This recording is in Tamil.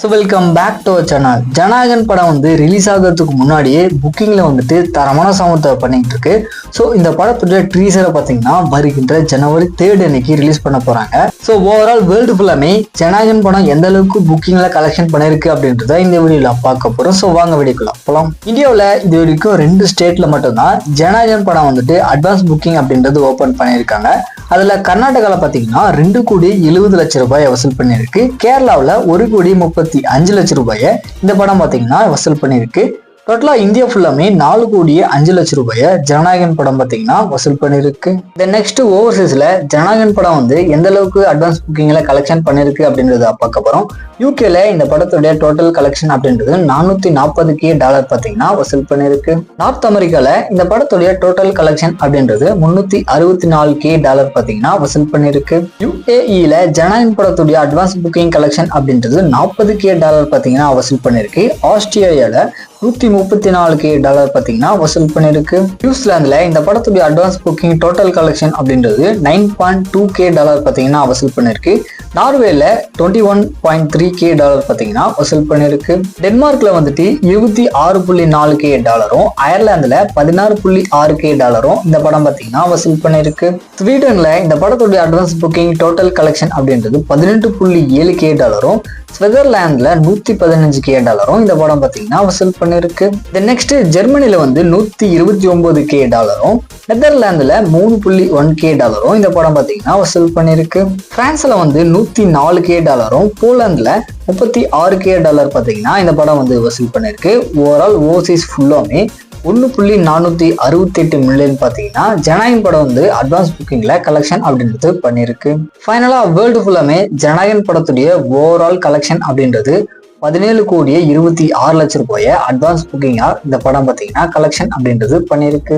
So welcome back to our channel. Jananayagan படம் வந்து ரிலீஸ் ஆகிறதுக்கு முன்னாடியே புக்கிங்கில் வந்துட்டு தரமான சமத்தை பண்ணிட்டு இருக்கு. ஸோ இந்த படத்துடைய ட்ரீசரை பார்த்தீங்கன்னா வருகின்ற ஜனவரி 3 அன்னைக்கு ரிலீஸ் பண்ண போறாங்க. ஸோ ஓவரால் வேர்ல்டு ஃபுல்லாமே ஜனநாயகன் படம் எந்த அளவுக்கு புக்கிங்ல கலெக்ஷன் பண்ணிருக்கு அப்படின்றத இந்த வீடியோல பார்க்க போறோம். ஸோ வாங்க வீடியோக்குள்ள போகலாம். இந்தியாவில் இது வரைக்கும் 2 ஸ்டேட்ல மட்டும்தான் ஜனநாயகன் படம் வந்துட்டு அட்வான்ஸ் புக்கிங் அப்படின்றது ஓபன் பண்ணியிருக்காங்க. அதுல கர்நாடகாவில் பார்த்தீங்கன்னா 2,70,00,000 ரூபாயை வசூல் பண்ணியிருக்கு. கேரளாவில் 1,35,00,000 ரூபாயை இந்த படம் பார்த்தீங்கன்னா வசூல் பண்ணியிருக்கு. டோட்டலா இந்தியா ஃபுல்லாமே 4,05,00,000 ரூபாயை ஜனநாயகன் படம் பார்த்தீங்கன்னா வசூல் பண்ணிருக்கு. இந்த நெக்ஸ்ட் ஓவர்சீஸ்ல ஜனநாயகன் படம் வந்து எந்த அளவுக்கு அட்வான்ஸ் புக்கிங்ல கலெக்ஷன் பண்ணிருக்கு அப்படின்றத பார்க்க போறோம். யூகேல இந்த படத்துடைய டோட்டல் கலெக்ஷன் அப்படின்றது $440K பார்த்தீங்கன்னா வசூல் பண்ணிருக்கு. நார்த் அமெரிக்கால இந்த படத்துடைய டோட்டல் கலெக்ஷன் அப்படின்றது $364K பார்த்தீங்கன்னா வசூல் பண்ணிருக்கு. UAEல ஜனநாயகன் படத்துடைய அட்வான்ஸ் புக்கிங் கலெக்ஷன் அப்படின்றது $40K பார்த்தீங்கன்னா வசூல் பண்ணிருக்கு. ஆஸ்திரேலியால $134K பார்த்தீங்கன்னா வசூல் பண்ணிருக்கு. நியூசிலாந்துல இந்த படத்துடைய அட்வான்ஸ் புக்கிங் டோட்டல் கலெக்ஷன் அப்படின்றது $9.2K பார்த்தீங்கன்னா வசூல் பண்ணிருக்கு. நார்வேல $21.3K பார்த்தீங்கன்னா வசூல் பண்ணிருக்கு. டென்மார்க்ல வந்துட்டு $26.4K, அயர்லாந்துல $16.6K இந்த படம் பார்த்தீங்கன்னா வசூல் பண்ணிருக்கு. ஸ்வீடன்ல இந்த படத்துடைய அட்வான்ஸ் புக்கிங் டோட்டல் கலெக்ஷன் அப்படின்றது $18.7K, ஸ்விட்சர்லாந்துல $115K இந்த படம் பார்த்தீங்கன்னா வசூல் பண்ணிருக்கு. நெக்ஸ்ட் ஜெர்மனில வந்து $129K, நெதர்லாந்துல $3.1K இந்த படம் பார்த்தீங்கன்னா வசூல் பண்ணிருக்கு. பிரான்ஸ்ல வந்து $104K, போலாந்துல $36K பார்த்தீங்கன்னா இந்த படம் வந்து வசூல் பண்ணிருக்கு. ஓவரால் ஓவர்சீஸ் ஃபுல்லாமே $1.468 மில்லியன் பார்த்தீங்கன்னா ஜனநாயகன் படம் வந்து அட்வான்ஸ் புக்கிங்ல கலெக்ஷன் அப்படின்றது பண்ணிருக்கு. ஃபைனலா வேர்ல்டு ஃபுல்லாமே ஜனநாயகன் படத்துடைய ஓவரால் கலெக்ஷன் அப்படின்றது $17,26,00,000 ரூபாயை அட்வான்ஸ் புக்கிங்கா இந்த படம் பார்த்தீங்கன்னா கலெக்ஷன் அப்படின்றது பண்ணிருக்கு.